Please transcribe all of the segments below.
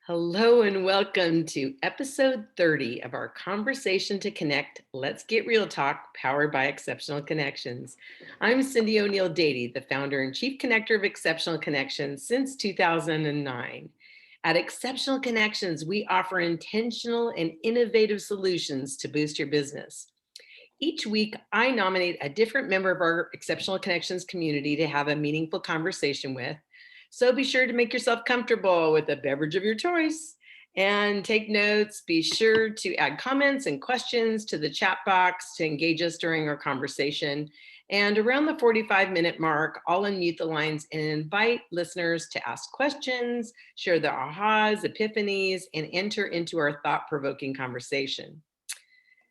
Hello and welcome to episode 30 of our Conversation to Connect, Let's Get Real Talk, powered by Exceptional Connections. I'm CyndiONeill-Dady, the founder and chief connector of Exceptional Connections since 2009. At Exceptional Connections, we offer intentional and innovative solutions to boost your business. Each week, I nominate a different member of our Exceptional Connections community to have a meaningful conversation with. So be sure to make yourself comfortable with a beverage of your choice and take notes. Be sure to add comments and questions to the chat box to engage us during our conversation. And around the 45-minute mark, I'll unmute the lines and invite listeners to ask questions, share their ahas, epiphanies, and enter into our thought-provoking conversation.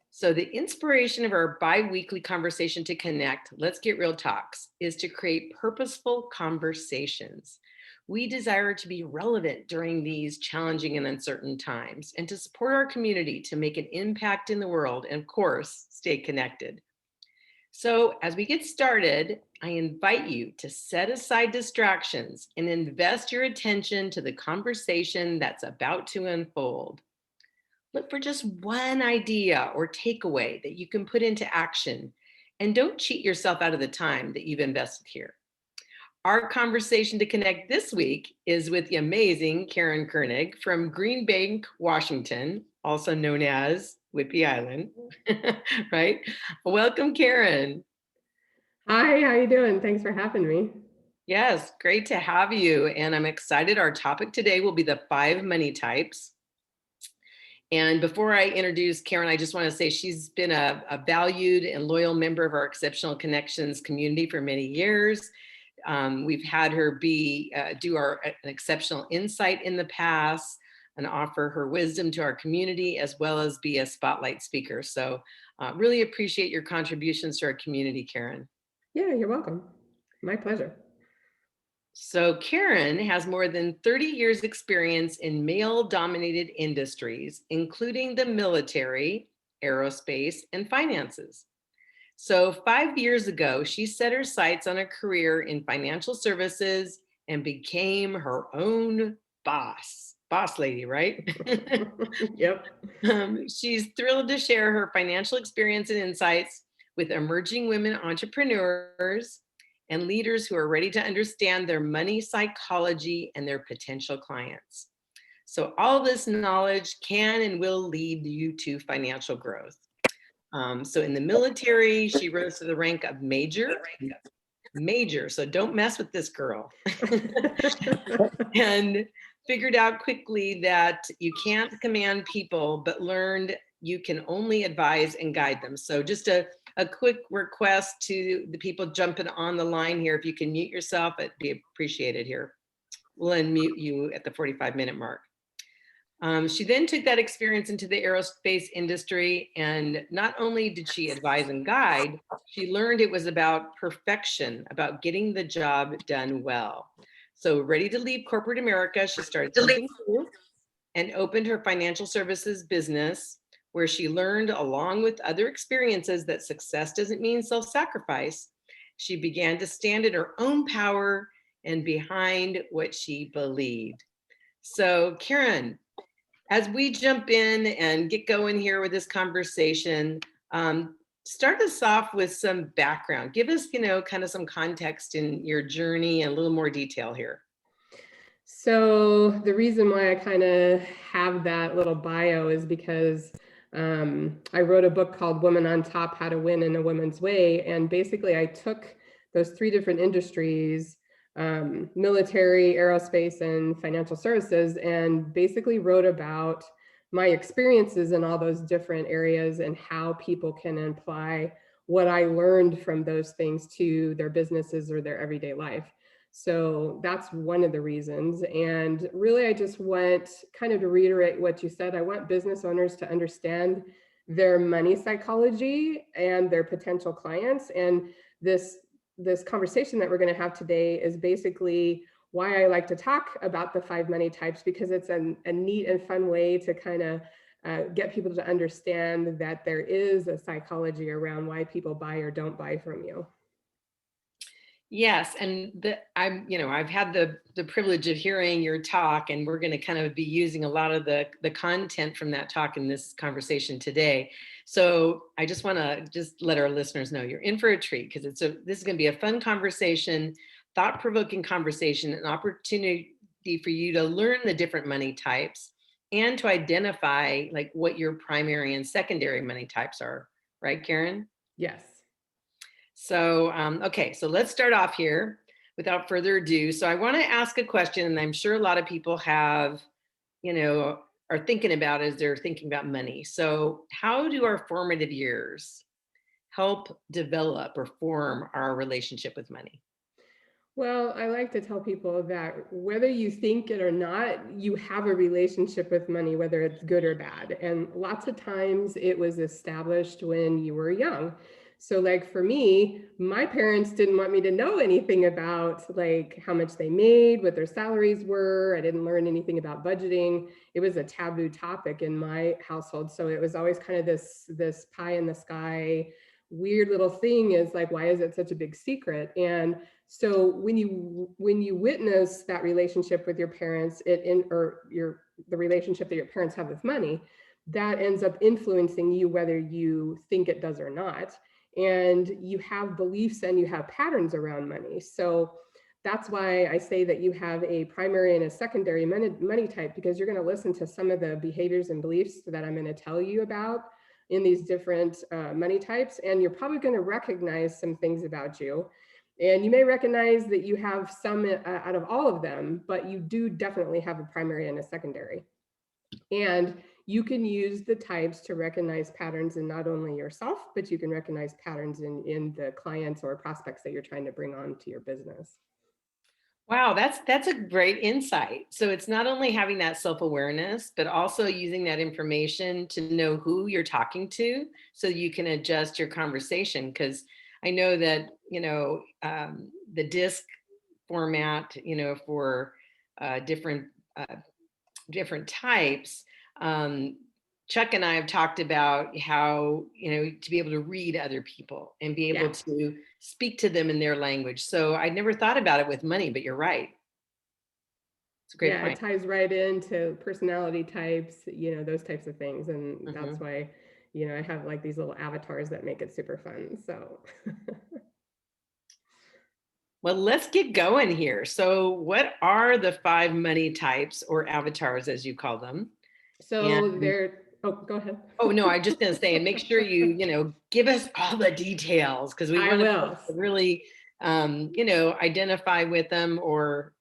So the inspiration of our bi-weekly conversation to connect, Let's Get Real Talks, is to create purposeful conversations. We desire to be relevant during these challenging and uncertain times and to support our community to make an impact in the world and, of course, stay connected. So as we get started, I invite you to set aside distractions and invest your attention to the conversation that's about to unfold. Look for just one idea or takeaway that you can put into action, and don't cheat yourself out of the time that you've invested here. Our conversation to connect this week is with the amazing Karen Koenig from Green Bank, Washington, also known as Whidbey Island, right? Welcome, Karen. Hi, how you doing? Thanks for having me. Yes, great to have you. And I'm excited. Our topic today will be the 5 money types. And before I introduce Karen, I just want to say she's been a valued and loyal member of our Exceptional Connections community for many years. We've had her do an exceptional insight in the past and offer her wisdom to our community, as well as be a spotlight speaker. So really appreciate your contributions to our community, Karen. Yeah, you're welcome. My pleasure. So Karen has more than 30 years experience in male-dominated industries, including the military, aerospace, and finances. So 5 years ago, she set her sights on a career in financial services and became her own boss. Boss lady, right? Yep. She's thrilled to share her financial experience and insights with emerging women entrepreneurs and leaders who are ready to understand their money psychology and their potential clients. So all this knowledge can and will lead you to financial growth. So in the military, she rose to the rank of major, so don't mess with this girl. And figured out quickly that you can't command people, but learned you can only advise and guide them. So just a quick request to the people jumping on the line here, if you can mute yourself, it'd be appreciated here. We'll unmute you at the 45-minute mark. She then took that experience into the aerospace industry, and not only did she advise and guide, she learned it was about perfection, about getting the job done well. So ready to leave corporate America, she started something new and opened her financial services business, where she learned, along with other experiences, that success doesn't mean self-sacrifice. She began to stand in her own power and behind what she believed. So Karen, as we jump in and get going here with this conversation, start us off with some background. Give us, kind of some context in your journey and a little more detail here. So the reason why I kind of have that little bio is because I wrote a book called Women on Top, How to Win in a Woman's Way. And basically I took those 3 different industries, military, aerospace, and financial services, and basically wrote about my experiences in all those different areas and how people can apply what I learned from those things to their businesses or their everyday life. So that's one of the reasons. And really, I just want, kind of to reiterate what you said, I want business owners to understand their money psychology and their potential clients. And this conversation that we're going to have today is basically why I like to talk about the 5 money types, because it's a neat and fun way to kind of get people to understand that there is a psychology around why people buy or don't buy from you. Yes, and I've had the privilege of hearing your talk, and we're going to kind of be using a lot of the content from that talk in this conversation today. So I just want to just let our listeners know you're in for a treat, because this is going to be a fun conversation, thought-provoking conversation, an opportunity for you to learn the different money types and to identify like what your primary and secondary money types are, right, Karen? Yes. So, okay, so let's start off here without further ado. So I want to ask a question, and I'm sure a lot of people have, are thinking about as they're thinking about money. So how do our formative years help develop or form our relationship with money? Well, I like to tell people that whether you think it or not, you have a relationship with money, whether it's good or bad. And lots of times it was established when you were young. So like for me, my parents didn't want me to know anything about like how much they made, what their salaries were. I didn't learn anything about budgeting. It was a taboo topic in my household. So it was always kind of this pie in the sky, weird little thing is like, why is it such a big secret? And so when you witness that relationship with your parents, the relationship that your parents have with money, that ends up influencing you whether you think it does or not. And you have beliefs and you have patterns around money. So that's why I say that you have a primary and a secondary money type, because you're going to listen to some of the behaviors and beliefs that I'm going to tell you about in these different money types. And you're probably going to recognize some things about you. And you may recognize that you have some out of all of them, but you do definitely have a primary and a secondary. And you can use the types to recognize patterns in not only yourself, but you can recognize patterns in the clients or prospects that you're trying to bring on to your business. Wow, that's a great insight. So it's not only having that self-awareness, but also using that information to know who you're talking to so you can adjust your conversation. Because I know that, the disc format, for different different types. Chuck and I have talked about how, to be able to read other people and be able to speak to them in their language. So I never thought about it with money, but you're right. It's a great Yeah, it point. ties right into personality types, those types of things. And that's why, I have like these little avatars that make it super fun. So Well, let's get going here. So what are the 5 money types, or avatars as you call them? And go ahead. oh no, I'm just going to say, and make sure you give us all the details, because we I want will. to really, identify with them or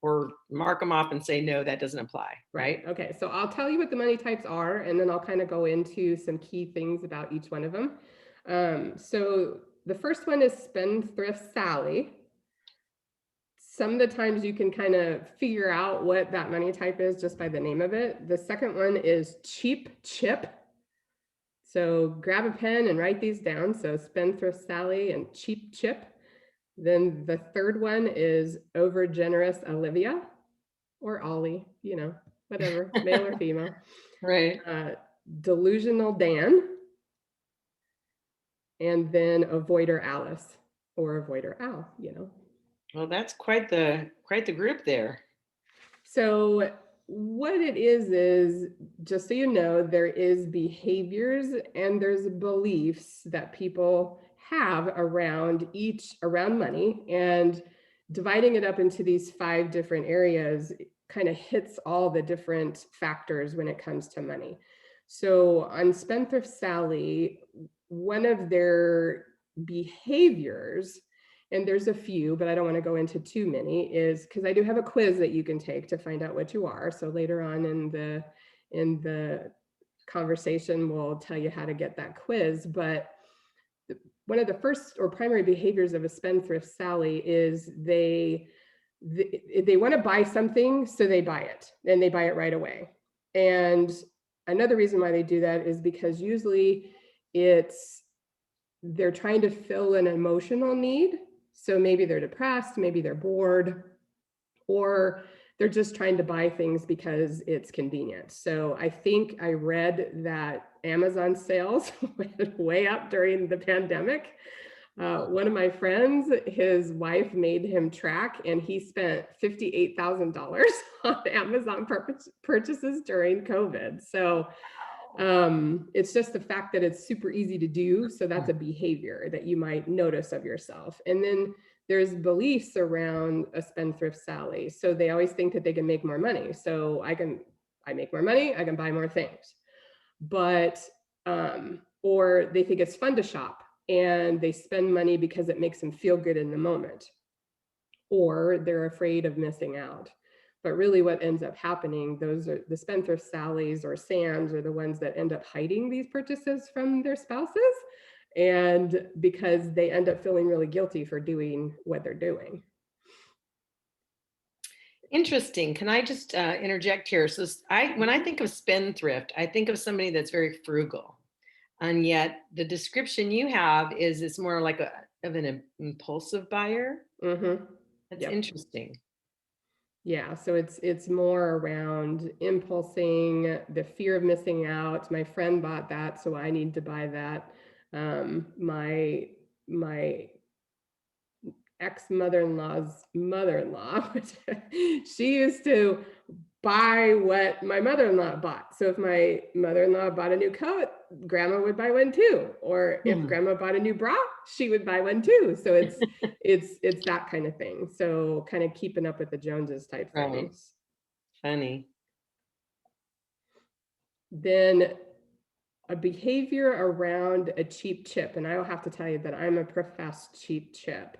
mark them off and say, no, that doesn't apply. Right. Okay. So I'll tell you what the money types are, and then I'll kind of go into some key things about each one of them. So the first one is Spendthrift Sally. Some of the times you can kind of figure out what that money type is just by the name of it. The second one is Cheap Chip. So grab a pen and write these down. So Spendthrift Sally and Cheap Chip. Then the third one is Overgenerous Olivia, or Ollie, whatever, male or female. Right. Delusional Dan. And then Avoider Alice, or Avoider Al, Well, that's quite the group there. So what it is just so you know, there is behaviors and there's beliefs that people have around money, and dividing it up into these 5 different areas kind of hits all the different factors when it comes to money. So on Spendthrift Sally, one of their behaviors, and there's a few, but I don't want to go into too many, is because I do have a quiz that you can take to find out what you are. So later on in the conversation, we'll tell you how to get that quiz. But one of the first or primary behaviors of a Spendthrift Sally is they want to buy something, so they buy it, and they buy it right away. And another reason why they do that is because usually they're trying to fill an emotional need. So maybe they're depressed, maybe they're bored, or they're just trying to buy things because it's convenient. So I think I read that Amazon sales went way up during the pandemic. One of my friends, his wife made him track, and he spent $58,000 on Amazon purchases during COVID. So it's just the fact that it's super easy to do. So that's a behavior that you might notice of yourself. And then there's beliefs around a spendthrift Sally. So they always think that they can make more money. So I make more money, I can buy more things. But, or they think it's fun to shop and they spend money because it makes them feel good in the moment, or they're afraid of missing out. But really what ends up happening, those are the spendthrift Sallys or Sams are the ones that end up hiding these purchases from their spouses. And because they end up feeling really guilty for doing what they're doing. Interesting. Can I just interject here? So when I think of spendthrift, I think of somebody that's very frugal. And yet the description you have is it's more like of an impulsive buyer. Mm-hmm. That's Yep. interesting. Yeah, so it's more around impulsing, the fear of missing out. My friend bought that, so I need to buy that. My ex-mother-in-law's mother-in-law, she used to buy what my mother-in-law bought. So if my mother-in-law bought a new coat, grandma would buy one too. Or if grandma bought a new bra, she would buy one too. So it's that kind of thing. So kind of keeping up with the Joneses type Right. things. Funny. Then a behavior around a cheap chip, and I will have to tell you that I'm a professed cheap chip,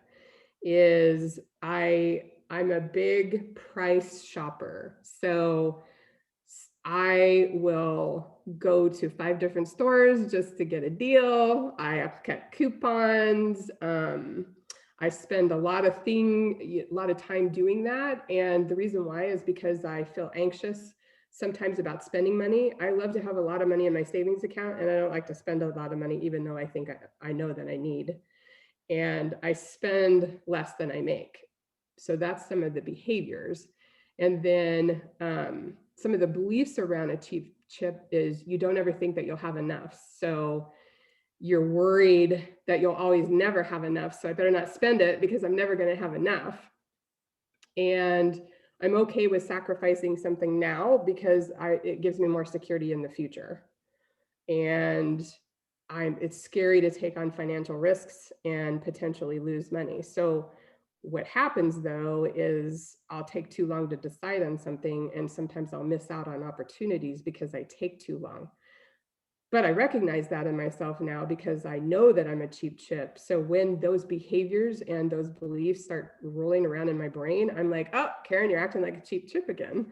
is I'm a big price shopper. So I will go to 5 different stores just to get a deal. I have cut coupons. I spend a lot of time doing that. And the reason why is because I feel anxious sometimes about spending money. I love to have a lot of money in my savings account, and I don't like to spend a lot of money, even though I think I know that I need. And I spend less than I make. So that's some of the behaviors. And then some of the beliefs around a cheap chip is you don't ever think that you'll have enough. So you're worried that you'll always never have enough. So I better not spend it because I'm never going to have enough. And I'm okay with sacrificing something now because it gives me more security in the future. And it's scary to take on financial risks and potentially lose money. So what happens though is I'll take too long to decide on something, and sometimes I'll miss out on opportunities because I take too long. But I recognize that in myself now because I know that I'm a cheap chip. So when those behaviors and those beliefs start rolling around in my brain, I'm like, oh, Karen, you're acting like a cheap chip again.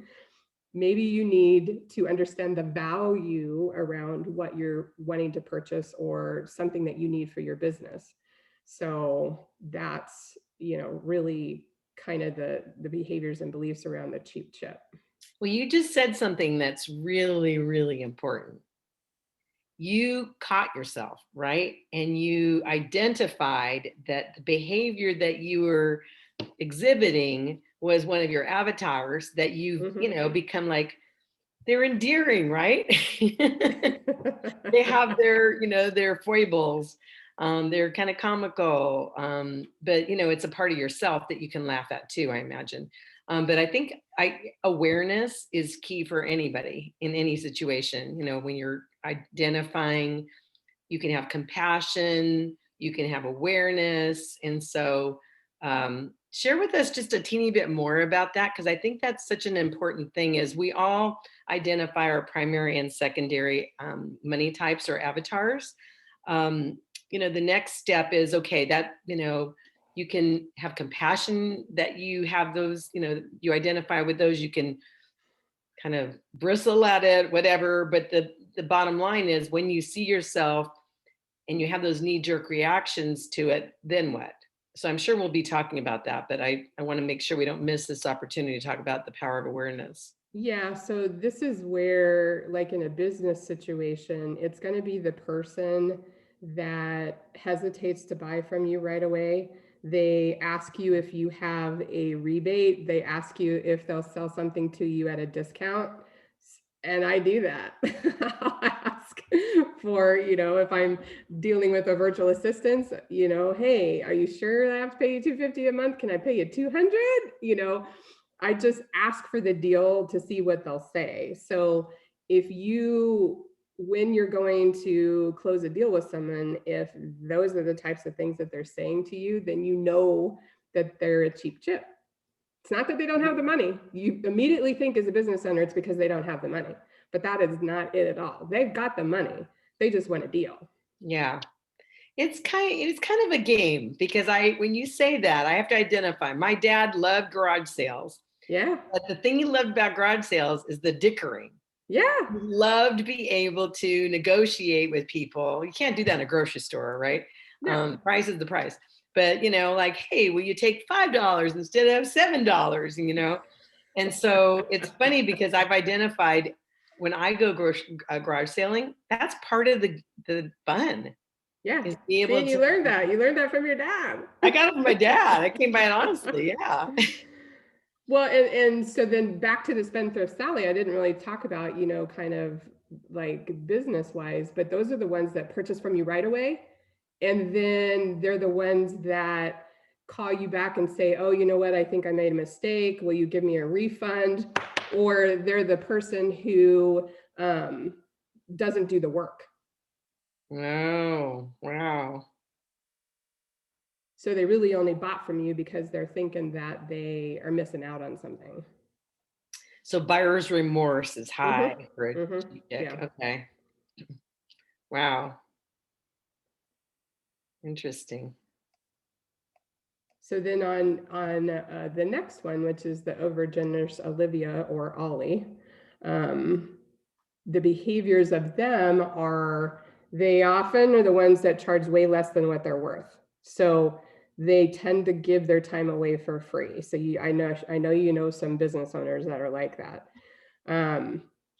Maybe you need to understand the value around what you're wanting to purchase or something that you need for your business. So that's, really kind of the behaviors and beliefs around the cheap chip. Well, you just said something that's really, really important. You caught yourself, right? And you identified that the behavior that you were exhibiting was one of your avatars that become like, they're endearing, right? They have their foibles. They're kind of comical, but it's a part of yourself that you can laugh at too, I imagine. But I think awareness is key for anybody in any situation. When you're identifying, you can have compassion, you can have awareness. And so share with us just a teeny bit more about that, because I think that's such an important thing. Is we all identify our primary and secondary money types or avatars. The next step is, okay, that, you can have compassion, that you have those, you identify with those, you can kind of bristle at it, whatever. But the bottom line is, when you see yourself and you have those knee-jerk reactions to it, then what? So I'm sure we'll be talking about that, but I want to make sure we don't miss this opportunity to talk about the power of awareness. Yeah, so this is where, like in a business situation, it's going to be the person that hesitates to buy from you right away. They ask you if you have a rebate. They ask you if they'll sell something to you at a discount. And I do that. I ask ask for, if I'm dealing with a virtual assistant, hey, are you sure I have to pay you $250 a month? Can I pay you $200? I just ask for the deal to see what they'll say. So when you're going to close a deal with someone, if those are the types of things that they're saying to you, then you know that they're a cheap chip. It's not that they don't have the money. You immediately think as a business owner, it's because they don't have the money, but that is not it at all. They've got the money. They just want a deal. Yeah. It's kind of a game, because when you say that, I have to identify. My dad loved garage sales. Yeah. But the thing he loved about garage sales is the dickering. Yeah. He loved to be able to negotiate with people. You can't do that in a grocery store, right? No. Price is the price. But, like, hey, will you take $5 instead of $7? And so it's funny, because I've identified when I go garage selling, that's part of the fun. Yeah. Is be able See, you to. learned that. You learned that from your dad. I got it from my dad. I came by it honestly. Yeah. Well, and so then back to the Spendthrift Sally, I didn't really talk about, kind of like business wise, but those are the ones that purchase from you right away. And then they're the ones that call you back and say, oh, you know what? I think I made a mistake. Will you give me a refund? Or they're the person who doesn't do the work. Oh, wow. So they really only bought from you because they're thinking that they are missing out on something. So buyer's remorse is high for a cheap chick. Yeah. Okay. Wow. Interesting. So then on the next one, which is the overgenerous Olivia or Ollie, the behaviors of them are, they often are the ones that charge way less than what they're worth. So they tend to give their time away for free. So I know some business owners that are like that.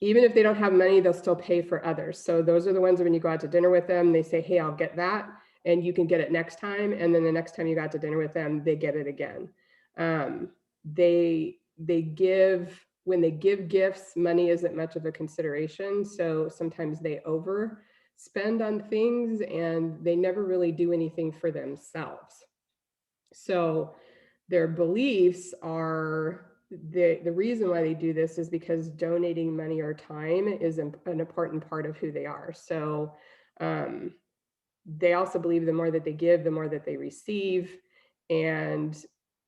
Even if they don't have money, they'll still pay for others. So those are the ones that when you go out to dinner with them, they say, hey, I'll get that, and you can get it next time. And then the next time you got to dinner with them, they get it again. When they give gifts, money isn't much of a consideration. So sometimes they overspend on things and they never really do anything for themselves. So their beliefs are, the reason why they do this is because donating money or time is an important part of who they are. So they also believe the more that they give, the more that they receive. And,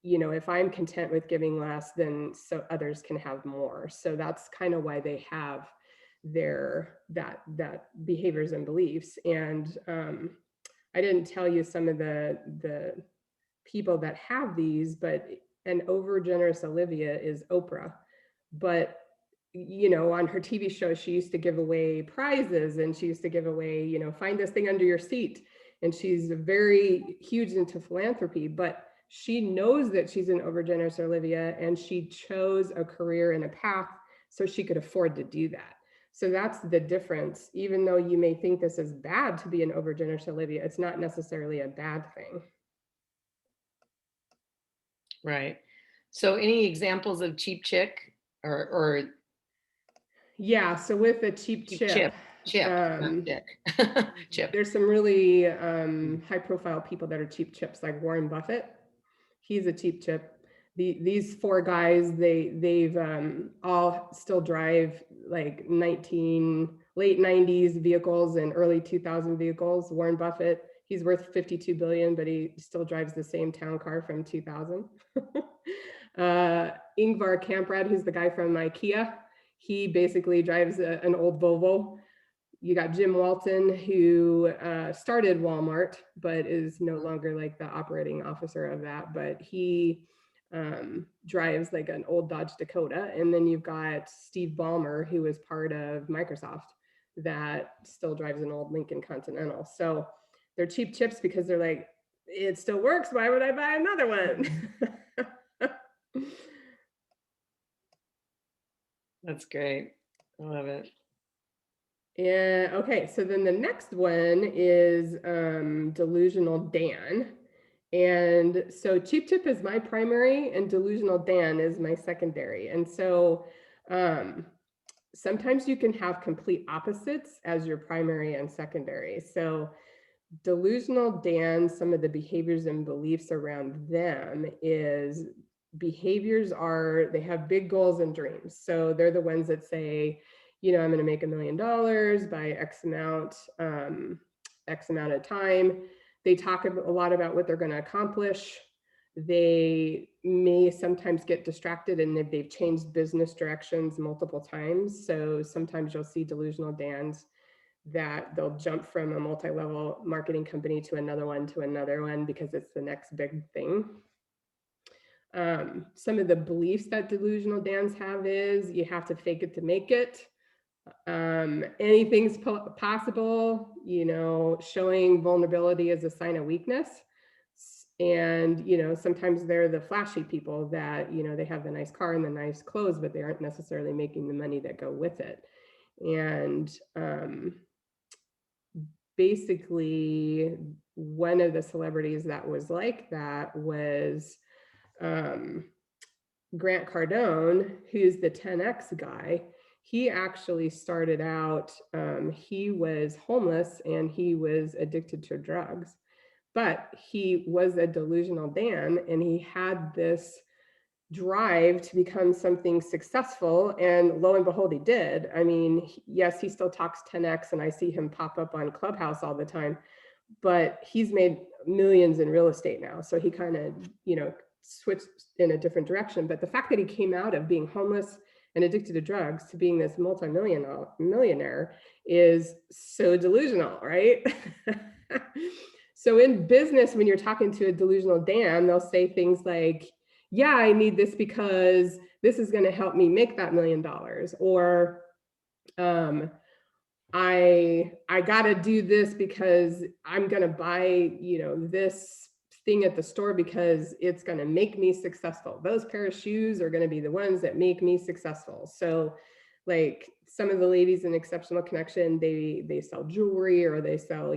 if I'm content with giving less, then so others can have more. So that's kind of why they have that behaviors and beliefs. And I didn't tell you some of the people that have these, but an overgenerous Olivia is Oprah. But on her TV show, she used to give away prizes, and she used to give away, find this thing under your seat. And she's very huge into philanthropy, but she knows that she's an overgenerous Olivia, and she chose a career and a path so she could afford to do that. So that's the difference. Even though you may think this is bad to be an overgenerous Olivia, it's not necessarily a bad thing. Right. So any examples of cheap chick or yeah, so with a cheap chip, not chick. Chip. There's some really high profile people that are cheap chips, like Warren Buffett. He's a cheap chip. These four guys, they've all still drive like late 90s vehicles and early 2000 vehicles. Warren Buffett, he's worth 52 billion, but he still drives the same town car from 2000. Ingvar Kamprad, who's the guy from IKEA, he basically drives an old Volvo. You got Jim Walton, who started Walmart, but is no longer like the operating officer of that. But he drives like an old Dodge Dakota. And then you've got Steve Ballmer, who is part of Microsoft, that still drives an old Lincoln Continental. So they're cheap chips because they're like, it still works. Why would I buy another one? That's great. I love it. Yeah. Okay. So then the next one is Delusional Dan. And so Cheap Tip is my primary and Delusional Dan is my secondary. And so sometimes you can have complete opposites as your primary and secondary. So Delusional Dan, some of the behaviors and beliefs around them is behaviors are, they have big goals and dreams. So they're the ones that say, I'm going to make $1 million by X amount of time. They talk a lot about what they're going to accomplish. They may sometimes get distracted, and they've changed business directions multiple times. So sometimes you'll see Delusional Dans that they'll jump from a multi-level marketing company to another one because it's the next big thing. Some of the beliefs that Delusional Dans have is you have to fake it to make it. Anything's possible, showing vulnerability is a sign of weakness. And, sometimes they're the flashy people that, they have the nice car and the nice clothes, but they aren't necessarily making the money that go with it. And basically, one of the celebrities that was like that was Grant Cardone, who's the 10X guy. He actually started out, he was homeless and he was addicted to drugs, but he was a delusional Dan, and he had this drive to become something successful, and lo and behold, he did. I mean, yes, he still talks 10X, and I see him pop up on Clubhouse all the time, but he's made millions in real estate now. So he kind of, switched in a different direction. But the fact that he came out of being homeless and addicted to drugs to being this millionaire is so delusional, right? So in business, when you're talking to a delusional Dan, they'll say things like, yeah, I need this because this is going to help me make that $1 million. Or I got to do this because I'm going to buy, this thing at the store because it's going to make me successful. Those pair of shoes are going to be the ones that make me successful. So like some of the ladies in Exceptional Connection, they sell jewelry, or they sell,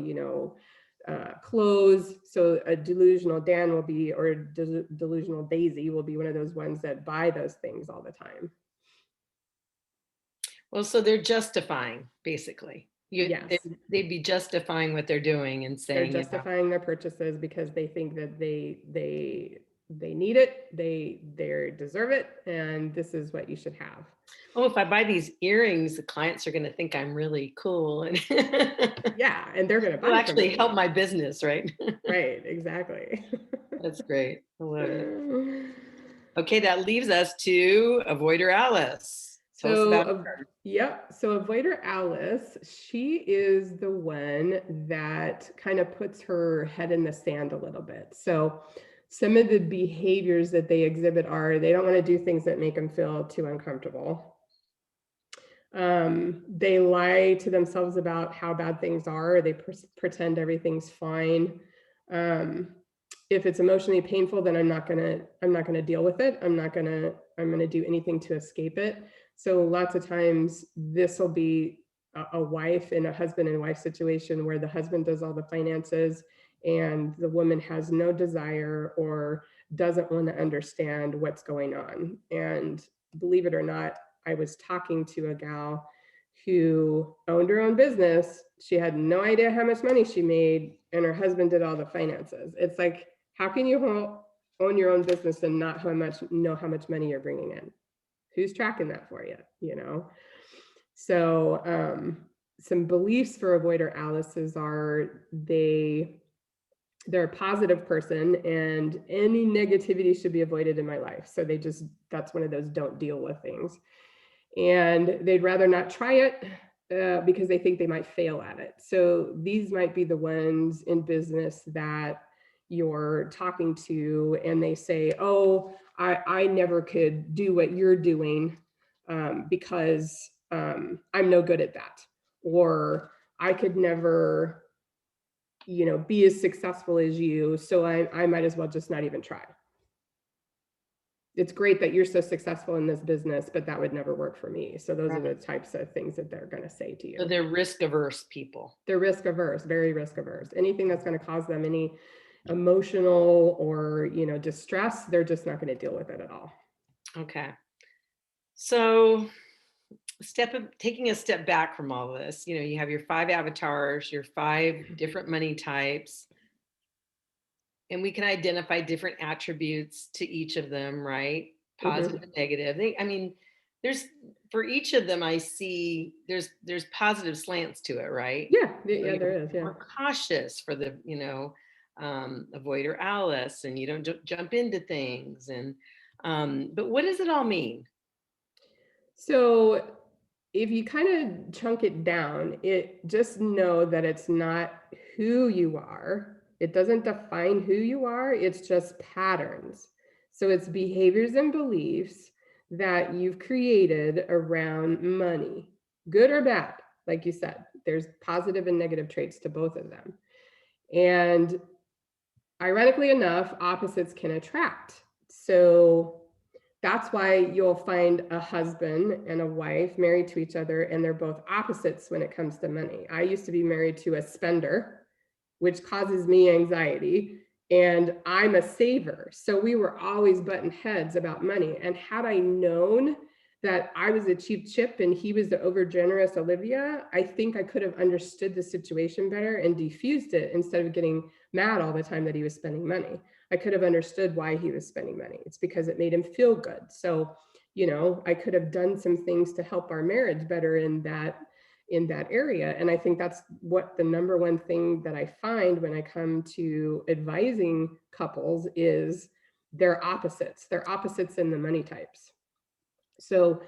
clothes. So a delusional Dan will be, or delusional Daisy will be one of those ones that buy those things all the time. Well, so they're justifying, basically. Yes. They'd be justifying what they're doing and saying they're justifying their purchases because they think that they need it, they deserve it, and this is what you should have. Oh, if I buy these earrings, the clients are going to think I'm really cool, and yeah, and they're going to buy actually help my business, right? Right, exactly. That's great. I love it. Okay, that leaves us to Avoider Alice. Tell us about her. Yep. So Avoider Alice, she is the one that kind of puts her head in the sand a little bit. So some of the behaviors that they exhibit are they don't want to do things that make them feel too uncomfortable. They lie to themselves about how bad things are. They pretend everything's fine. If it's emotionally painful, then I'm not gonna deal with it. I'm gonna do anything to escape it. So lots of times this will be a wife in a husband and wife situation where the husband does all the finances and the woman has no desire or doesn't want to understand what's going on. And believe it or not, I was talking to a gal who owned her own business. She had no idea how much money she made, and her husband did all the finances. It's like, how can you own your own business and not know how much money you're bringing in? Who's tracking that for you, So some beliefs for Avoider Alice's are they're a positive person, and any negativity should be avoided in my life. So that's one of those don't deal with things. And they'd rather not try it because they think they might fail at it. So these might be the ones in business that you're talking to and they say, oh, I never could do what you're doing because I'm no good at that. Or I could never, be as successful as you. So I might as well just not even try. It's great that you're so successful in this business, but that would never work for me. So those are the types of things that they're going to say to you. So they're risk averse people. They're risk averse, very risk averse. Anything that's going to cause them any emotional or, distress, they're just not going to deal with it at all. Okay. So taking a step back from all of this, you have your 5 avatars, your 5 different money types, and we can identify different attributes to each of them, right? Positive and negative. I mean, there's for each of them, I see there's positive slants to it, right? Yeah, So yeah, you're there is. Yeah. more cautious for the, avoider Alice, and you don't jump into things. And but what does it all mean? So if you kind of chunk it down, it just know that it's not who you are. It doesn't define who you are. It's just patterns. So it's behaviors and beliefs that you've created around money, good or bad. Like you said, there's positive and negative traits to both of them. And ironically enough, opposites can attract. So that's why you'll find a husband and a wife married to each other, and they're both opposites when it comes to money. I used to be married to a spender, which causes me anxiety, and I'm a saver. So we were always butting heads about money. And had I known that I was a cheap chip and he was the overgenerous Olivia, I think I could have understood the situation better and diffused it instead of getting mad all the time that he was spending money. I could have understood why he was spending money. It's because it made him feel good. So, I could have done some things to help our marriage better in that area. And I think that's what the number one thing that I find when I come to advising couples is they're opposites. They're opposites in the money types. So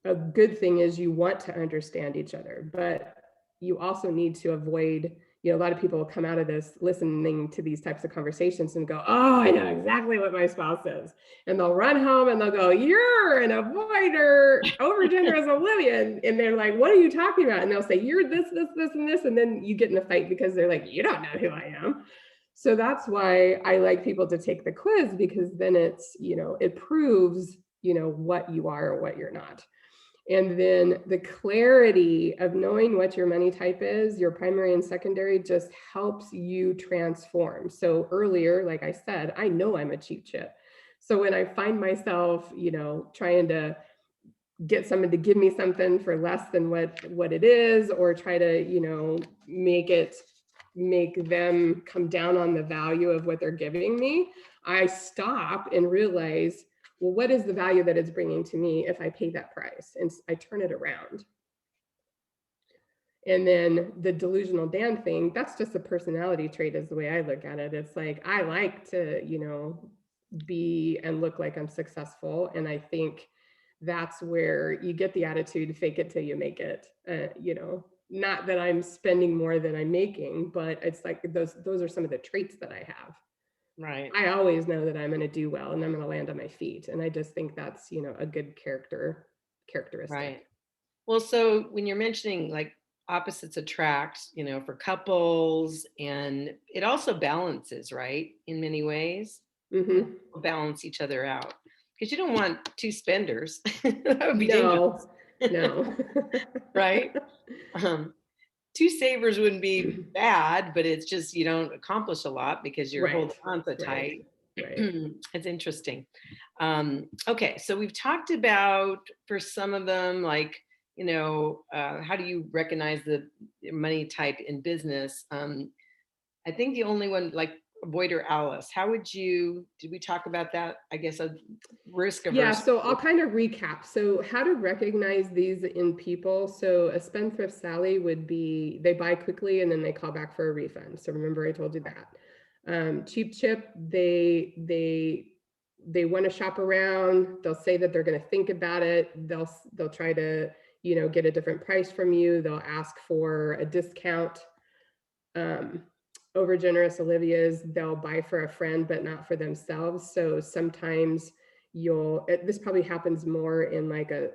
a good thing is you want to understand each other, but you also need to avoid, a lot of people come out of this listening to these types of conversations and go, oh, I know exactly what my spouse is. And they'll run home and they'll go, you're an avoider, overgenerous Olivia. And they're like, what are you talking about? And they'll say, you're this, this, this, and this. And then you get in a fight because they're like, you don't know who I am. So that's why I like people to take the quiz, because then it's, it proves, what you are or what you're not. And then the clarity of knowing what your money type is, your primary and secondary, just helps you transform. So earlier, like I said, I know I'm a cheap chip. So when I find myself, trying to get someone to give me something for less than what it is, or try to, make them come down on the value of what they're giving me, I stop and realize, well, what is the value that it's bringing to me if I pay that price? And I turn it around. And then the delusional Dan thing, that's just a personality trait is the way I look at it. It's like, I like to, be and look like I'm successful. And I think that's where you get the attitude, fake it till you make it. Not that I'm spending more than I'm making, but it's like those are some of the traits that I have. Right. I always know that I'm going to do well and I'm going to land on my feet. And I just think that's, a good characteristic. Right. Well, so when you're mentioning like opposites attract, for couples, and it also balances, right? In many ways, balance each other out, because you don't want 2 spenders. That would be dangerous. No. Right? 2 savers wouldn't be bad, but it's just you don't accomplish a lot because you're holding on so tight. Right. It's interesting. Okay, so we've talked about, for some of them, like, how do you recognize the money type in business? I think the only one, like avoider Alice, did we talk about that? I guess a risk averse. Yeah, so I'll kind of recap. So how to recognize these in people. So a spendthrift Sally would be, they buy quickly and then they call back for a refund. So remember I told you that. Cheap chip, they want to shop around. They'll say that they're going to think about it. They'll try to, get a different price from you. They'll ask for a discount. Overgenerous Olivia's, they'll buy for a friend but not for themselves. So sometimes this probably happens more in like a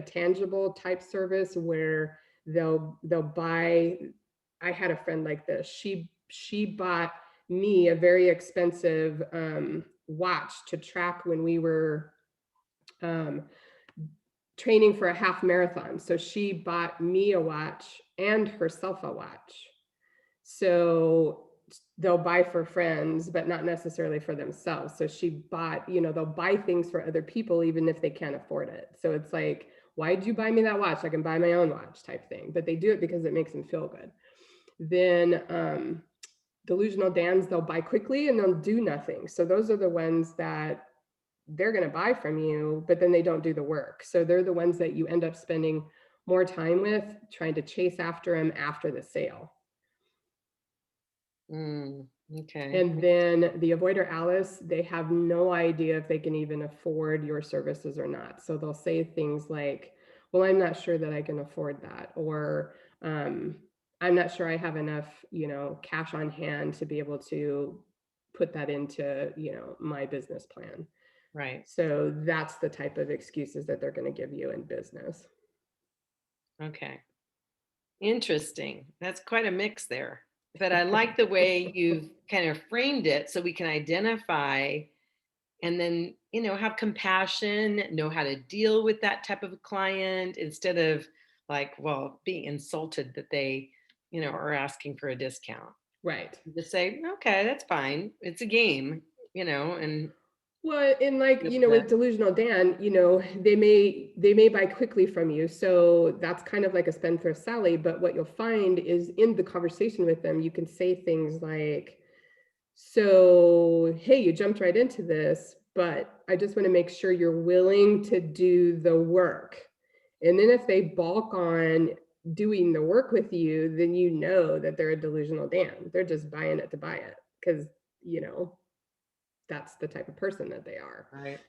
tangible type service where they'll buy. I had a friend like this. She bought me a very expensive watch to track when we were training for a half marathon. So she bought me a watch and herself a watch. So they'll buy for friends, but not necessarily for themselves. So she bought, they'll buy things for other people, even if they can't afford it. So it's like, why'd you buy me that watch? I can buy my own watch type thing. But they do it because it makes them feel good. Then Delusional Dans, they'll buy quickly and they'll do nothing. So those are the ones that they're going to buy from you, but then they don't do the work. So they're the ones that you end up spending more time with, trying to chase after them after the sale. Okay. And then the avoider Alice, they have no idea if they can even afford your services or not. So they'll say things like, well, I'm not sure that I can afford that. Or I'm not sure I have enough, cash on hand to be able to put that into, my business plan. Right. So that's the type of excuses that they're going to give you in business. Okay. Interesting. That's quite a mix there. But I like the way you've kind of framed it so we can identify and then, have compassion, know how to deal with that type of a client instead of like, well, being insulted that they, are asking for a discount. Right. Just say, okay, that's fine. It's a game, and well, and like, with Delusional Dan, they may buy quickly from you. So that's kind of like a spendthrift Sally. But what you'll find is in the conversation with them, you can say things like, so, hey, you jumped right into this, but I just want to make sure you're willing to do the work. And then if they balk on doing the work with you, then you know that they're a Delusional Dan. They're just buying it to buy it because, that's the type of person that they are. Right.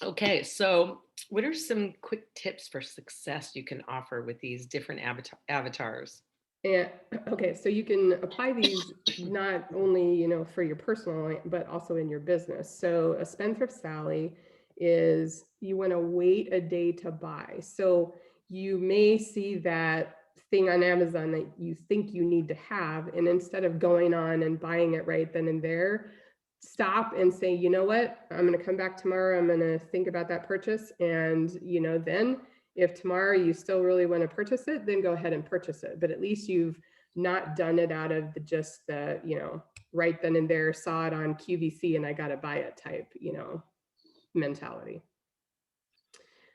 Okay, so what are some quick tips for success you can offer with these different avatars? And okay, so you can apply these not only, for your personal, but also in your business. So a spendthrift Sally is you want to wait a day to buy. So you may see that thing on Amazon that you think you need to have, and instead of going on and buying it right then and there, stop and say, you know what, I'm going to come back tomorrow. I'm going to think about that purchase. And, then if tomorrow you still really want to purchase it, then go ahead and purchase it. But at least you've not done it out of just the, right then and there, saw it on QVC and I got to buy it type, mentality.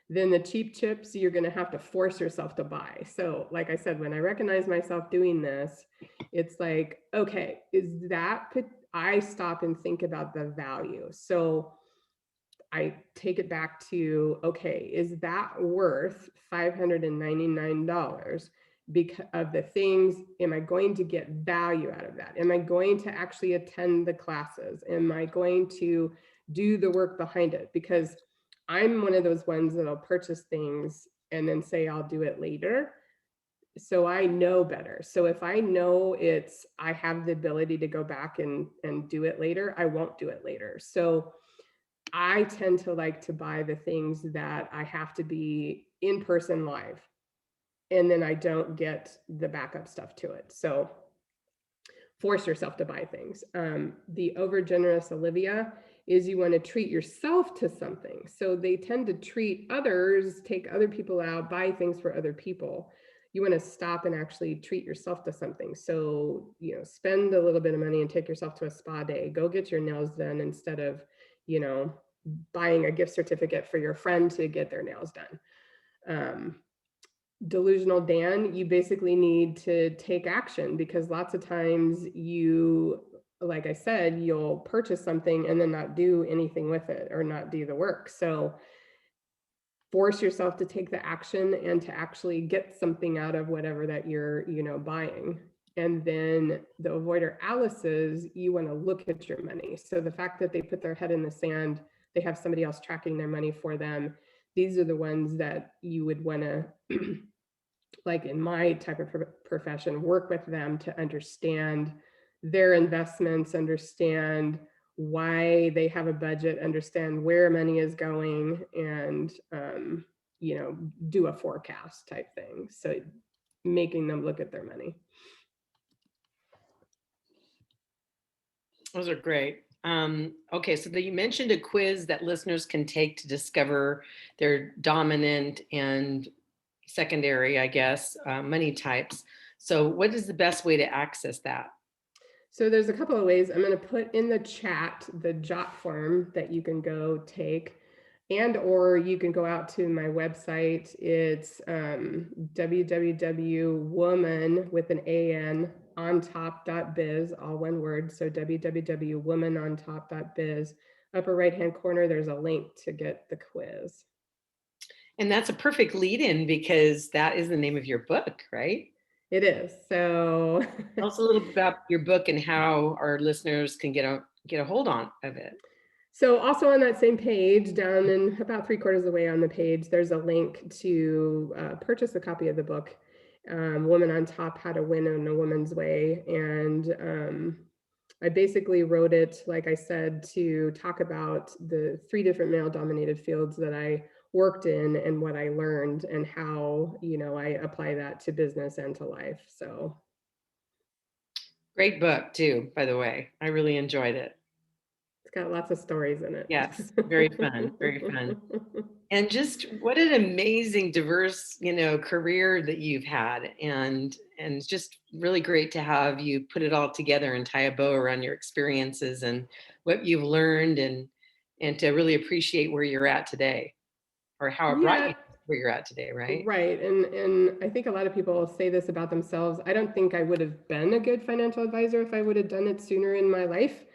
Then the cheap chips, you're going to have to force yourself to buy. So like I said, when I recognize myself doing this, it's like, okay, I stop and think about the value. So I take it back to, okay, is that worth $599 because of the things? Am I going to get value out of that? Am I going to actually attend the classes? Am I going to do the work behind it? Because I'm one of those ones that'll purchase things and then say, I'll do it later. So I know better. So if I know I have the ability to go back and do it later, I won't do it later. So I tend to like to buy the things that I have to be in person live, and then I don't get the backup stuff to it. So force yourself to buy things. The overgenerous Olivia is you want to treat yourself to something. So they tend to treat others, take other people out, buy things for other people. You want to stop and actually treat yourself to something. So, spend a little bit of money and take yourself to a spa day. Go get your nails done instead of, buying a gift certificate for your friend to get their nails done. Delusional Dan, you basically need to take action because lots of times like I said, you'll purchase something and then not do anything with it or not do the work. So force yourself to take the action and to actually get something out of whatever that you're, buying. And then the avoider Alice's, you want to look at your money. So the fact that they put their head in the sand, they have somebody else tracking their money for them. These are the ones that you would want to, like in my type of profession, work with them to understand their investments, understand why they have a budget, understand where money is going, and do a forecast type thing. So making them look at their money. Those are great. Okay, so you mentioned a quiz that listeners can take to discover their dominant and secondary, I guess, money types. So what is the best way to access that? So there's a couple of ways. I'm going to put in the chat the jot form that you can go take, and or you can go out to my website. It's www.woman with an an on top.biz, all one word. So www.womanontop.biz. Upper right hand corner, there's a link to get the quiz. And that's a perfect lead in because that is the name of your book, right? It is. So Tell us a little bit about your book and how our listeners can get a hold on of it. So also on that same page, down in about 3/4 of the way on the page, there's a link to purchase a copy of the book, Woman on Top, How to Win in a Woman's Way. And I basically wrote it, like I said, to talk about the 3 different male-dominated fields that I worked in and what I learned and how, I apply that to business and to life. So Great book too, by the way. I really enjoyed it. it's got lots of stories in it. Yes, very fun, very fun. And just what an amazing diverse, career that you've had. And it's just really great to have you put it all together and tie a bow around your experiences and what you've learned and to really appreciate where you're at today or how it brought Yeah, you where you're at today, right? right. And I think a lot of people say this about themselves. I don't think I would have been a good financial advisor if I would have done it sooner in my life.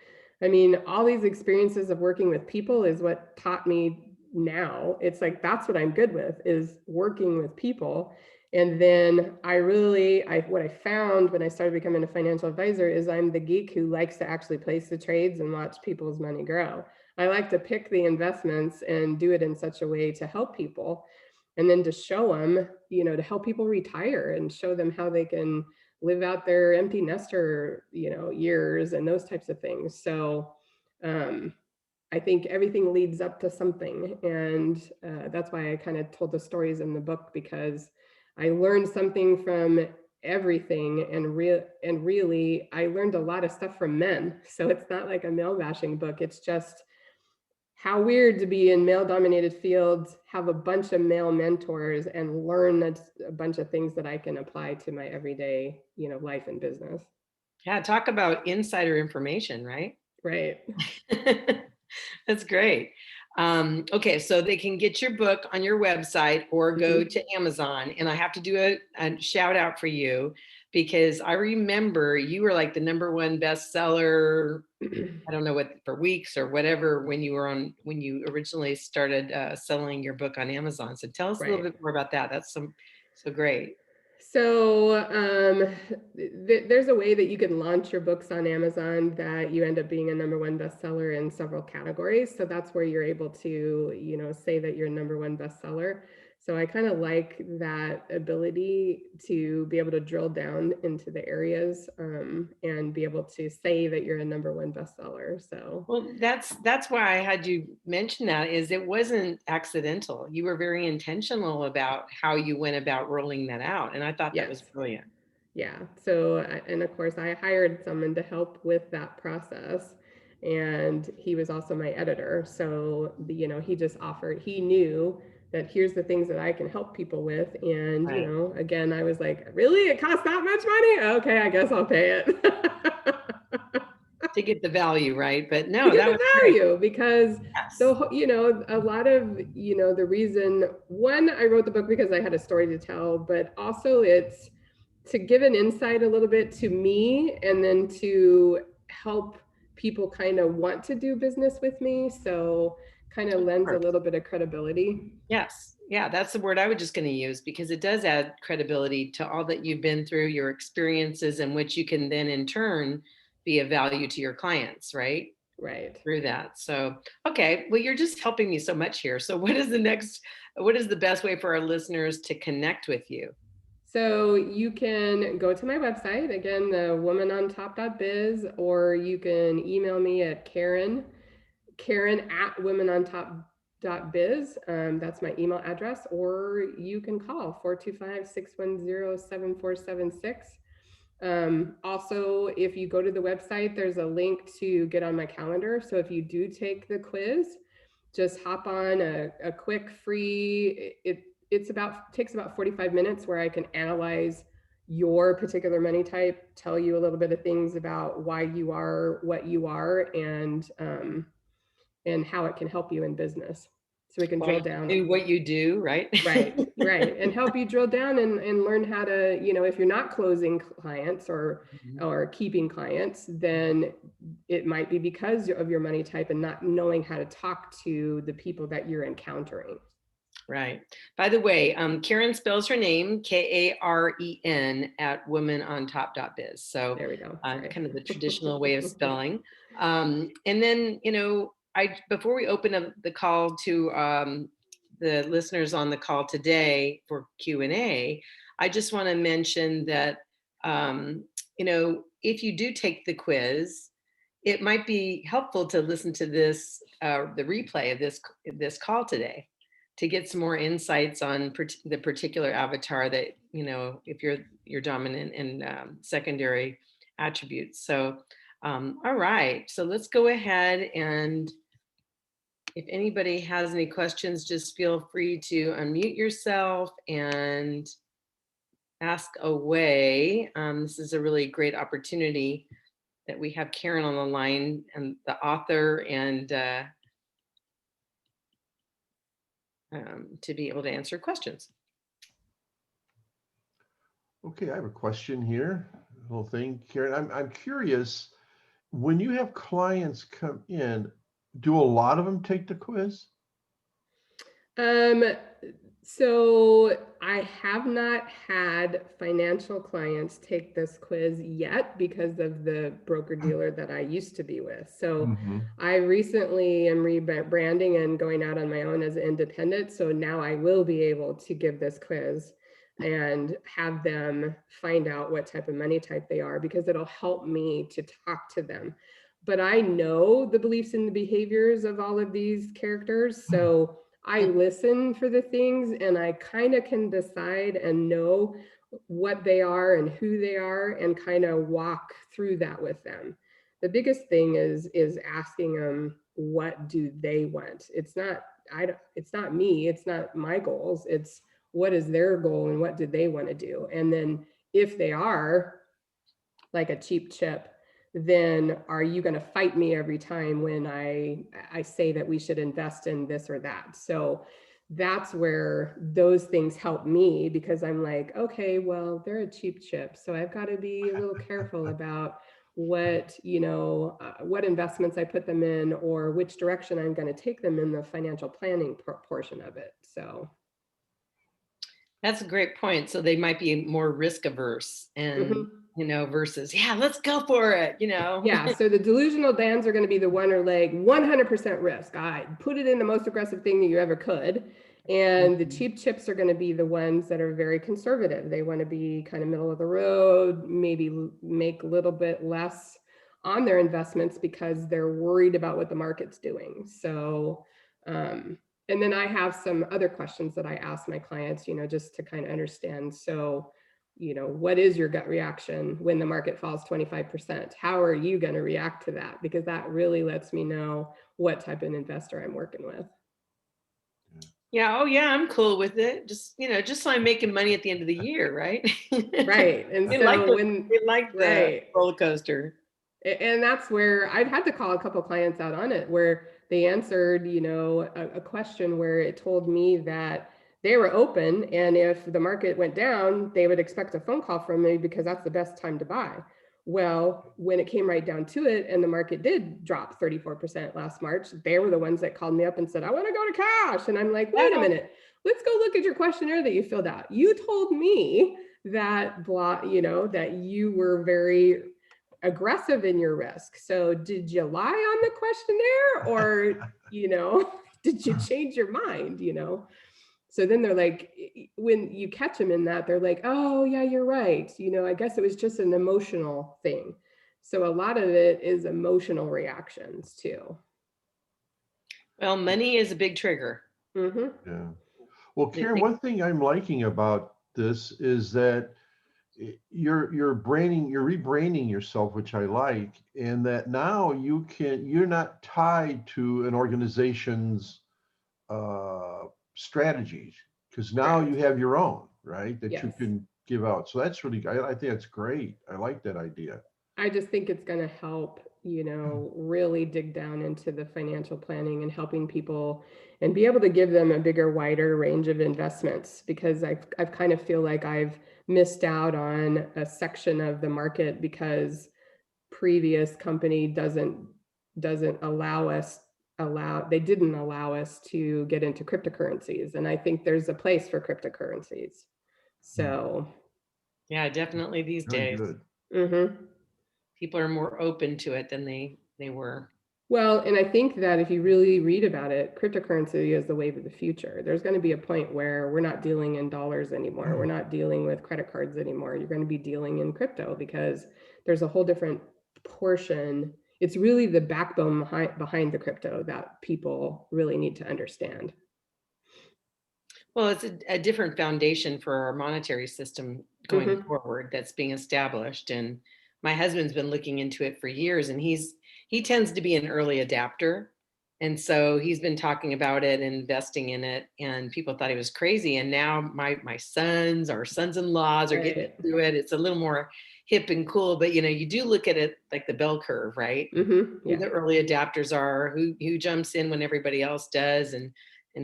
I mean, all these experiences of working with people is what taught me now. It's like that's what I'm good with is working with people. And then what I found when I started becoming a financial advisor is I'm the geek who likes to actually place the trades and watch people's money grow. I like to pick the investments and do it in such a way to help people and then to show them, to help people retire and show them how they can live out their empty nester, years and those types of things. So um, I think everything leads up to something. And that's why I kind of told the stories in the book, because I learned something from everything and really I learned a lot of stuff from men. So it's not like a male bashing book. It's just how weird to be in male dominated fields, have a bunch of male mentors and learn a bunch of things that I can apply to my everyday, life and business. Yeah, talk about insider information, right? Right. That's great. Okay, so they can get your book on your website or go Mhm. to Amazon. And I have to do a shout out for you because I remember you were like the #1 bestseller. I don't know what for weeks or whatever when you originally started selling your book on Amazon. So tell us a little Right. bit more about that. That's so great. So there's a way that you can launch your books on Amazon that you end up being a #1 bestseller in several categories. So that's where you're able to, say that you're a #1 bestseller. So I kind of like that ability to be able to drill down into the areas and be able to say that you're a #1 bestseller. So Well, that's why I had you mention that is it wasn't accidental. You were very intentional about how you went about rolling that out, and I thought that was yes. brilliant. Yeah. So, and of course, I hired someone to help with that process. And he was also my editor. So, he just offered, he knew that here's the things that I can help people with. And, Right. again, I was like, really? It costs that much money? Okay, I guess I'll pay it. To get the value, right? But To no, get that the was great. value because Yes. a lot of the reason one I wrote the book because I had a story to tell, but also it's to give an insight a little bit to me and then to help people kind of want to do business with me, so kind of Of lends a course. little bit of credibility. Yes. Yeah, that's the word I was just going to use because it does add credibility to all that you've been through, your experiences, and which you can then in turn be of value to your clients, right? Right. Through that. So, okay, well, you're just helping me so much here. So, what is the best way for our listeners to connect with you? So you can go to my website, again, the womanontop.biz, or you can email me at Karen at womanontop.biz. That's my email address, or you can call 425-610-7476. Also, if you go to the website, there's a link to get on my calendar. So if you do take the quiz, just hop on a quick free, takes about 45 minutes where I can analyze your particular money type, tell you a little bit of things about why you are what you are, and how it can help you in business. So we can drill down. Do what you do, right? Right, right. And help you drill down and learn how to, if you're not closing clients or keeping clients, then it might be because of your money type and not knowing how to talk to the people that you're encountering. Right. By the way, Karen spells her name Karen at womanontop.biz. So there we go. Kind of the traditional way of spelling. And then, before we open up the call to the listeners on the call today for Q&A, I just want to mention that, if you do take the quiz, it might be helpful to listen to this, the replay of this call today, to get some more insights on the particular avatar that, if you're dominant and secondary attributes. So, all right, so let's go ahead, and if anybody has any questions, just feel free to unmute yourself and ask away. This is a really great opportunity that we have Karen on the line, and the author, and to be able to answer questions. Okay, I have a question here. Little thing, Karen. I'm curious. When you have clients come in, do a lot of them take the quiz? So I have not had financial clients take this quiz yet because of the broker dealer that I used to be with. So I recently am rebranding and going out on my own as an independent. So now I will be able to give this quiz and have them find out what type of money type they are, because it'll help me to talk to them. But I know the beliefs and the behaviors of all of these characters. So I listen for the things, and I kind of can decide and know what they are and who they are, and kind of walk through that with them. The biggest thing is asking them, what do they want? It's not me, it's not my goals. It's what is their goal and what do they want to do? And then if they are like a cheap chip, then are you going to fight me every time when I say that we should invest in this or that? So that's where those things help me, because I'm like, okay, well, they're a cheap chip, so I've got to be a little careful about what investments I put them in, or which direction I'm going to take them in the financial planning portion of it. So that's a great point. So they might be more risk averse, and versus, yeah, let's go for it, Yeah, so the delusional Dans are going to be the one who are like 100% risk. I put it in the most aggressive thing that you ever could. And the cheap chips are going to be the ones that are very conservative. They want to be kind of middle of the road, maybe make a little bit less on their investments because they're worried about what the market's doing. So, and then I have some other questions that I ask my clients, just to kind of understand. So, what is your gut reaction when the market falls 25%? How are you going to react to that? Because that really lets me know what type of investor I'm working with. Yeah. Oh yeah, I'm cool with it. Just so I'm making money at the end of the year, right? Right. And we so like the roller coaster. And that's where I've had to call a couple of clients out on it, where they answered, a question where it told me that they were open, and if the market went down, they would expect a phone call from me because that's the best time to buy. Well, when it came right down to it and the market did drop 34% last March, they were the ones that called me up and said, I want to go to cash. And I'm like, wait a minute, let's go look at your questionnaire that you filled out. You told me that that you were very aggressive in your risk. So did you lie on the questionnaire, or, did you change your mind, So then they're like, when you catch them in that, they're like, oh yeah, you're right. I guess it was just an emotional thing. So a lot of it is emotional reactions too. Well, money is a big trigger. Yeah. Well, Karen, one thing I'm liking about this is that you're rebranding yourself, which I like, and that now you're not tied to an organization's strategies, because now you have your own, right? That you can give out. So that's really, I think that's great. I like that idea. I just think it's going to help, really dig down into the financial planning and helping people and be able to give them a bigger, wider range of investments, because I've kind of feel like I've missed out on a section of the market because previous company doesn't they didn't allow us to get into cryptocurrencies. And I think there's a place for cryptocurrencies. So, Yeah, definitely these Very days. good. mhm. People are more open to it than they were. Well, and I think that if you really read about it, cryptocurrency is the wave of the future. There's going to be a point where we're not dealing in dollars anymore. We're not dealing with credit cards anymore. You're going to be dealing in crypto because there's a whole different portion. It's really the backbone behind the crypto that people really need to understand. Well, it's a different foundation for our monetary system going Mhm. forward that's being established. And my husband's been looking into it for years, and he tends to be an early adapter. And so he's been talking about it and investing in it, and people thought he was crazy. And now my sons, our sons-in-laws are getting Right. into it. It's a little more hip and cool, but you do look at it like the bell curve, right? Mhm. Who Yeah. the early adapters are, who jumps in when everybody else does, and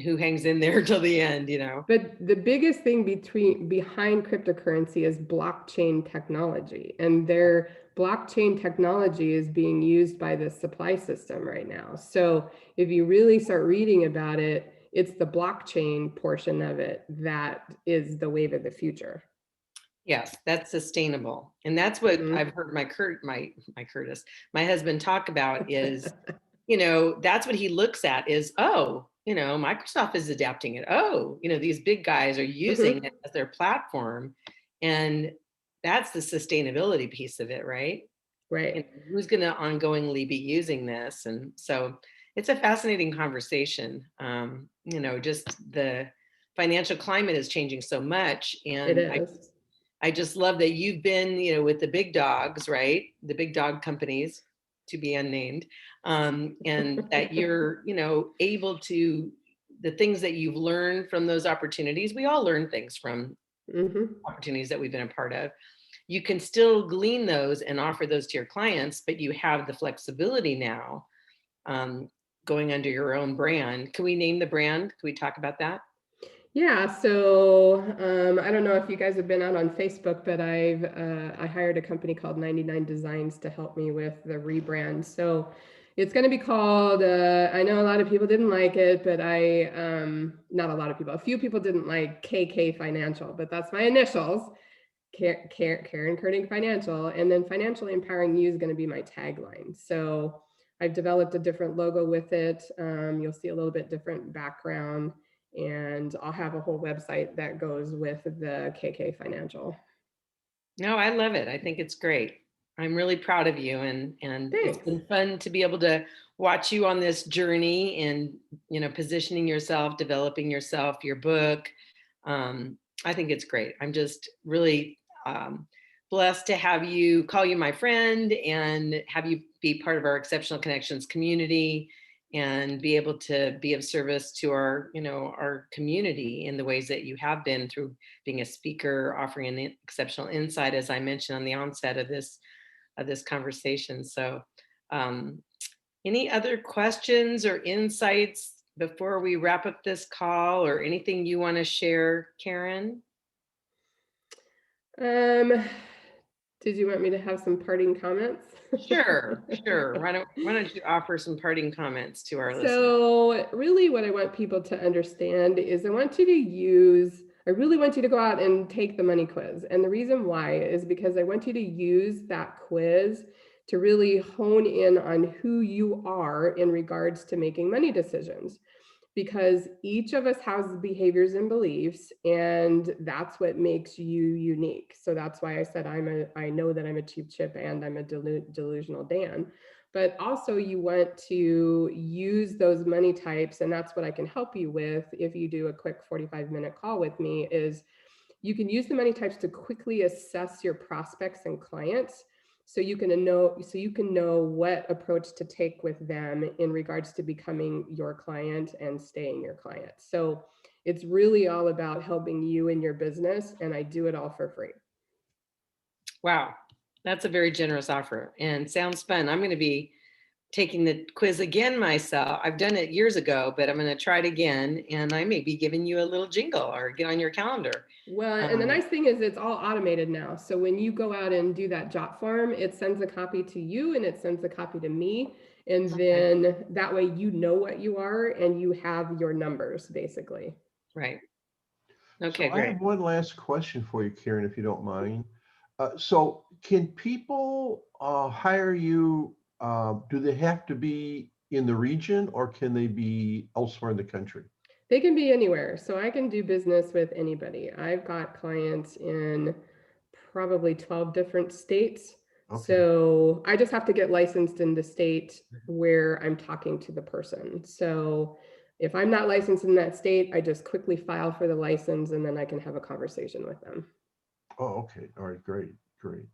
who hangs in there till the end. But the biggest thing behind cryptocurrency is blockchain technology, and their blockchain technology is being used by the supply system right now. So if you really start reading about it, it's the blockchain portion of it that is the wave of the future. Yes, that's sustainable. And that's what Mhm. I've heard my husband talk about is, that's what he looks at is, oh, Microsoft is adapting it. Oh, these big guys are using Mhm. it as their platform. And that's the sustainability piece of it, right? Right. Who's going to ongoingly be using this? And so it's a fascinating conversation. Just the financial climate is changing so much. It And is. I just love that you've been, with the big dogs, right? The big dog companies, to be unnamed, and that you're, able to, the things that you've learned from those opportunities. We all learn things from Mhm. opportunities that we've been a part of. You can still glean those and offer those to your clients, but you have the flexibility now, um, going under your own brand. Can we name the brand? Can we talk about that? Yeah, so I don't know if you guys have been out on Facebook, but I hired a company called 99 Designs to help me with the rebrand. So it's going to be called. I know a lot of people didn't like it, but not a lot of people. A few people didn't like KK Financial, but that's my initials. Karen Koenig Financial, and then financially empowering you is going to be my tagline. So I've developed a different logo with it. You'll see a little bit different background, and I'll have a whole website that goes with the KK Financial. No, I love it. I think it's great. I'm really proud of you, and it's Thanks. been fun to be able to watch you on this journey and positioning yourself, developing yourself, your book. I think it's great. I'm just really blessed to have you, call you my friend, and have you be part of our Exceptional Connections community, and be able to be of service to our community in the ways that you have been through being a speaker, offering an exceptional insight, as I mentioned on the onset of this conversation. So, um, any other questions or insights before we wrap up this call, or anything you want to share, Karen? Um, did you want me to have some parting comments? Sure, sure. Why don't you offer some parting comments to our listeners? So really what I want people to understand is I really want you to go out and take the money quiz. And the reason why is because I want you to use that quiz to really hone in on who you are in regards to making money decisions, because each of us has behaviors and beliefs, and that's what makes you unique. So that's why I said I know that I'm a cheap chip and I'm a delusional Dan. But also you want to use those money types, and that's what I can help you with if you do a quick 45-minute call with me, is you can use the money types to quickly assess your prospects and clients so you can know what approach to take with them in regards to becoming your client and staying your client. So it's really all about helping you in your business, and I do it all for free. Wow, that's a very generous offer and sounds fun. I'm going to be taking the quiz again myself. I've done it years ago, but I'm going to try it again, and I may be giving you a little jingle or get on your calendar. Well, and the nice thing is it's all automated now. So when you go out and do that jot form, it sends a copy to you and it sends a copy to me. And then that way you know what you are and you have your numbers, basically. Right. Okay, So great. I have one last question for you, Karen, if you don't mind. So can people hire you? Do they have to be in the region or can they be elsewhere in the country? They can be anywhere. So I can do business with anybody. I've got clients in probably 12 different states. Okay. So I just have to get licensed in the state where I'm talking to the person. So if I'm not licensed in that state, I just quickly file for the license and then I can have a conversation with them. Oh, okay. All right. Great. Great.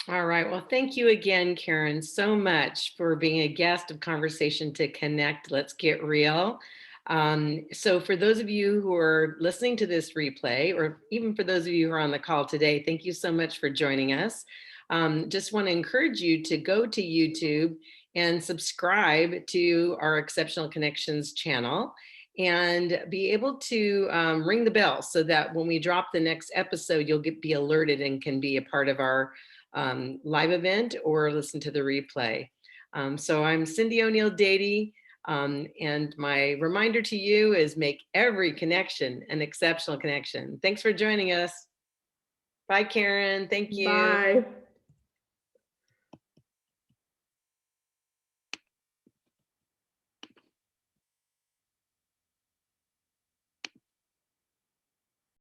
All right. Well, thank you again, Karen, so much for being a guest of Conversation to Connect. Let's get real. So for those of you who are listening to this replay, or even for those of you who are on the call today, thank you so much for joining us. Just want to encourage you to go to YouTube and subscribe to our Exceptional Connections channel and be able to ring the bell so that when we drop the next episode, you'll be alerted and can be a part of our live event or listen to the replay. So I'm CyndiONeill-Dady. And my reminder to you is make every connection an exceptional connection. Thanks for joining us. Bye, Karen. Thank you. Bye.